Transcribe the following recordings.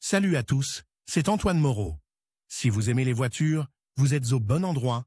Salut à tous, c'est Antoine Moreau. Si vous aimez les voitures, vous êtes au bon endroit.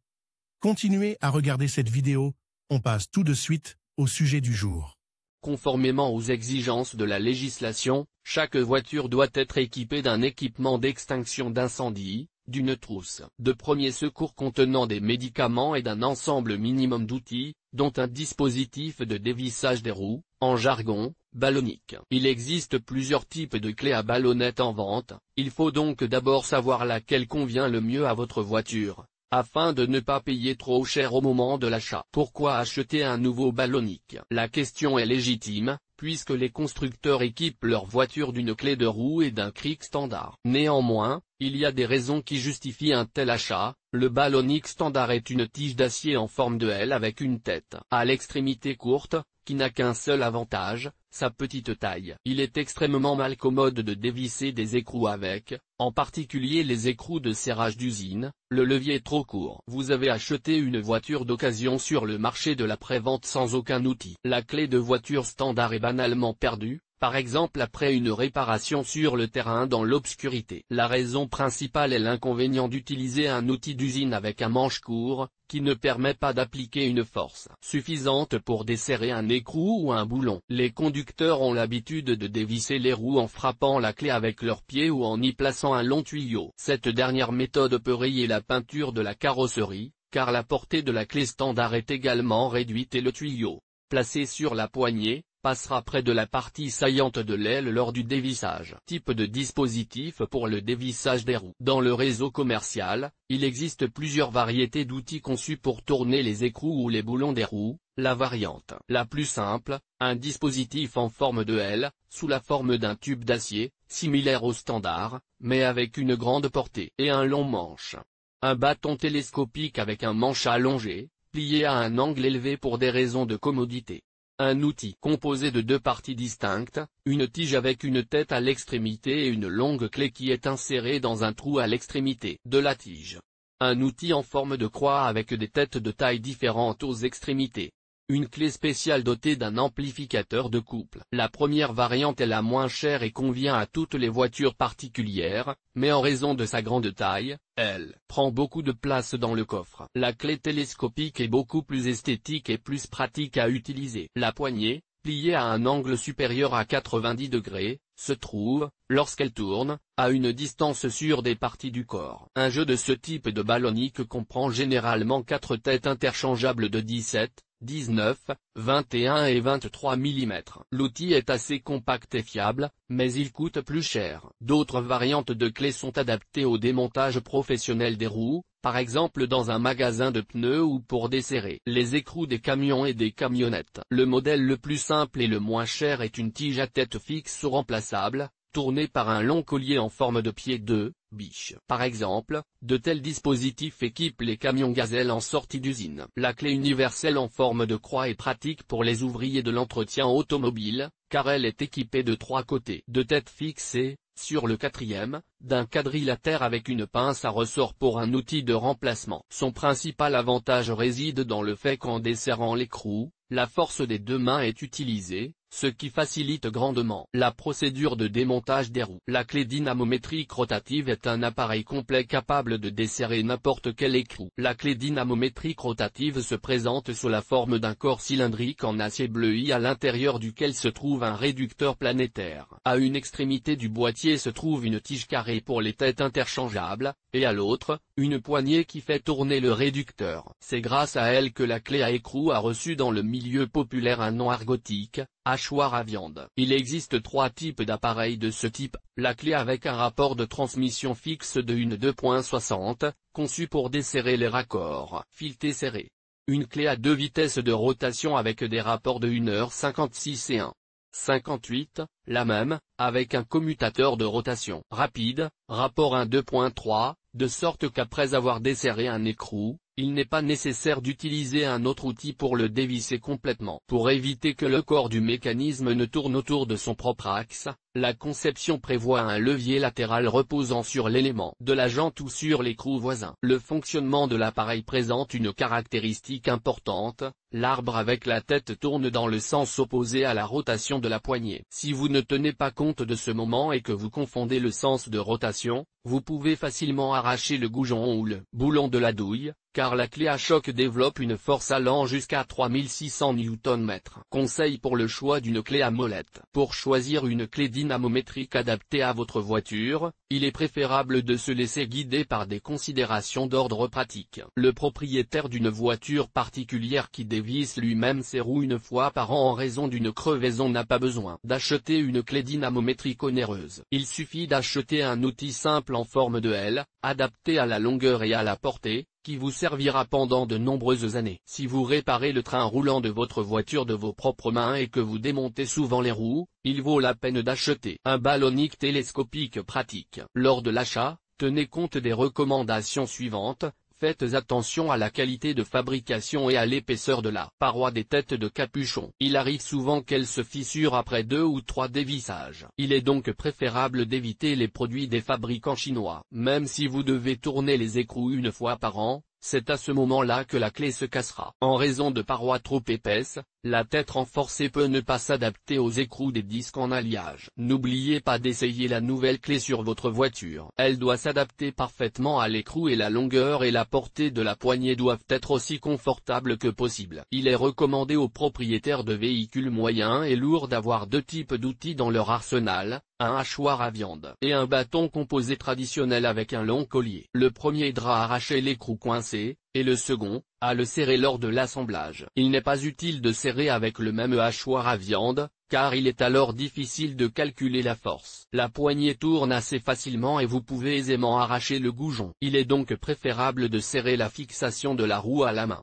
Continuez à regarder cette vidéo, on passe tout de suite au sujet du jour. Conformément aux exigences de la législation, chaque voiture doit être équipée d'un équipement d'extinction d'incendie, d'une trousse de premier secours contenant des médicaments et d'un ensemble minimum d'outils, dont un dispositif de dévissage des roues, en jargon, ballonnique. Il existe plusieurs types de clés à ballonnettes en vente, il faut donc d'abord savoir laquelle convient le mieux à votre voiture, afin de ne pas payer trop cher au moment de l'achat. Pourquoi acheter un nouveau ballonnique? La question est légitime, puisque les constructeurs équipent leurs voitures d'une clé de roue et d'un cric standard. Néanmoins, il y a des raisons qui justifient un tel achat. Le ballonnique standard est une tige d'acier en forme de L avec une tête à l'extrémité courte, qui n'a qu'un seul avantage, sa petite taille. Il est extrêmement malcommode de dévisser des écrous avec, en particulier les écrous de serrage d'usine, le levier est trop court. Vous avez acheté une voiture d'occasion sur le marché de la prévente sans aucun outil. La clé de voiture standard est banalement perdue, par exemple après une réparation sur le terrain dans l'obscurité. La raison principale est l'inconvénient d'utiliser un outil d'usine avec un manche court, qui ne permet pas d'appliquer une force suffisante pour desserrer un écrou ou un boulon. Les conducteurs ont l'habitude de dévisser les roues en frappant la clé avec leurs pieds ou en y plaçant un long tuyau. Cette dernière méthode peut rayer la peinture de la carrosserie, car la portée de la clé standard est également réduite et le tuyau, placé sur la poignée, passera près de la partie saillante de l'aile lors du dévissage. Type de dispositif pour le dévissage des roues. Dans le réseau commercial, il existe plusieurs variétés d'outils conçus pour tourner les écrous ou les boulons des roues. La variante la plus simple, un dispositif en forme de L, sous la forme d'un tube d'acier, similaire au standard, mais avec une grande portée et un long manche. Un bâton télescopique avec un manche allongé, plié à un angle élevé pour des raisons de commodité. Un outil composé de deux parties distinctes, une tige avec une tête à l'extrémité et une longue clé qui est insérée dans un trou à l'extrémité de la tige. Un outil en forme de croix avec des têtes de tailles différentes aux extrémités. Une clé spéciale dotée d'un amplificateur de couple. La première variante est la moins chère et convient à toutes les voitures particulières, mais en raison de sa grande taille, elle prend beaucoup de place dans le coffre. La clé télescopique est beaucoup plus esthétique et plus pratique à utiliser. La poignée, pliée à un angle supérieur à 90 degrés, se trouve, lorsqu'elle tourne, à une distance sûre des parties du corps. Un jeu de ce type de ballonnique comprend généralement 4 têtes interchangeables de 17, 19, 21 et 23 mm. L'outil est assez compact et fiable, mais il coûte plus cher. D'autres variantes de clés sont adaptées au démontage professionnel des roues, par exemple dans un magasin de pneus ou pour desserrer les écrous des camions et des camionnettes. Le modèle le plus simple et le moins cher est une tige à tête fixe remplaçable, tournée par un long collier en forme de pied de biche. Par exemple, de tels dispositifs équipent les camions gazelle en sortie d'usine. La clé universelle en forme de croix est pratique pour les ouvriers de l'entretien automobile, car elle est équipée de 3 côtés de tête fixée, sur le quatrième, d'un quadrilatère avec une pince à ressort pour un outil de remplacement. Son principal avantage réside dans le fait qu'en desserrant l'écrou, la force des deux mains est utilisée, ce qui facilite grandement la procédure de démontage des roues. La clé dynamométrique rotative est un appareil complet capable de desserrer n'importe quel écrou. La clé dynamométrique rotative se présente sous la forme d'un corps cylindrique en acier bleui à l'intérieur duquel se trouve un réducteur planétaire. À une extrémité du boîtier se trouve une tige carrée pour les têtes interchangeables, et à l'autre, une poignée qui fait tourner le réducteur. C'est grâce à elle que la clé à écrou a reçu dans le milieu populaire un nom argotique, hachoir à viande. Il existe 3 types d'appareils de ce type, la clé avec un rapport de transmission fixe de une 2.60, conçue pour desserrer les raccords, filetés serrés. Une clé à 2 vitesses de rotation avec des rapports de 1h56 et 1h58, la même, avec un commutateur de rotation rapide, rapport 1 2.3, de sorte qu'après avoir desserré un écrou, il n'est pas nécessaire d'utiliser un autre outil pour le dévisser complètement. Pour éviter que le corps du mécanisme ne tourne autour de son propre axe, la conception prévoit un levier latéral reposant sur l'élément de la jante ou sur l'écrou voisin. Le fonctionnement de l'appareil présente une caractéristique importante, l'arbre avec la tête tourne dans le sens opposé à la rotation de la poignée. Si vous ne tenez pas compte de ce moment et que vous confondez le sens de rotation, vous pouvez facilement arracher le goujon ou le boulon de la douille, car la clé à choc développe une force allant jusqu'à 3600 Nm. Conseil pour le choix d'une clé à molette. Pour choisir une clé dynamométrique adaptée à votre voiture, il est préférable de se laisser guider par des considérations d'ordre pratique. Le propriétaire d'une voiture particulière qui dévisse lui-même ses roues une fois par an en raison d'une crevaison n'a pas besoin d'acheter une clé dynamométrique onéreuse. Il suffit d'acheter un outil simple en forme de L, adapté à la longueur et à la portée, qui vous servira pendant de nombreuses années. Si vous réparez le train roulant de votre voiture de vos propres mains et que vous démontez souvent les roues, il vaut la peine d'acheter un ballonnique télescopique pratique. Lors de l'achat, tenez compte des recommandations suivantes. Faites attention à la qualité de fabrication et à l'épaisseur de la paroi des têtes de capuchon. Il arrive souvent qu'elles se fissurent après 2 ou 3 dévissages. Il est donc préférable d'éviter les produits des fabricants chinois. Même si vous devez tourner les écrous une fois par an, c'est à ce moment-là que la clé se cassera. En raison de parois trop épaisses, la tête renforcée peut ne pas s'adapter aux écrous des disques en alliage. N'oubliez pas d'essayer la nouvelle clé sur votre voiture. Elle doit s'adapter parfaitement à l'écrou et la longueur et la portée de la poignée doivent être aussi confortables que possible. Il est recommandé aux propriétaires de véhicules moyens et lourds d'avoir 2 types d'outils dans leur arsenal, un hachoir à viande et un bâton composé traditionnel avec un long collier. Le premier aidera à arracher l'écrou coincé, et le second, à le serrer lors de l'assemblage. Il n'est pas utile de serrer avec le même hachoir à viande, car il est alors difficile de calculer la force. La poignée tourne assez facilement et vous pouvez aisément arracher le goujon. Il est donc préférable de serrer la fixation de la roue à la main.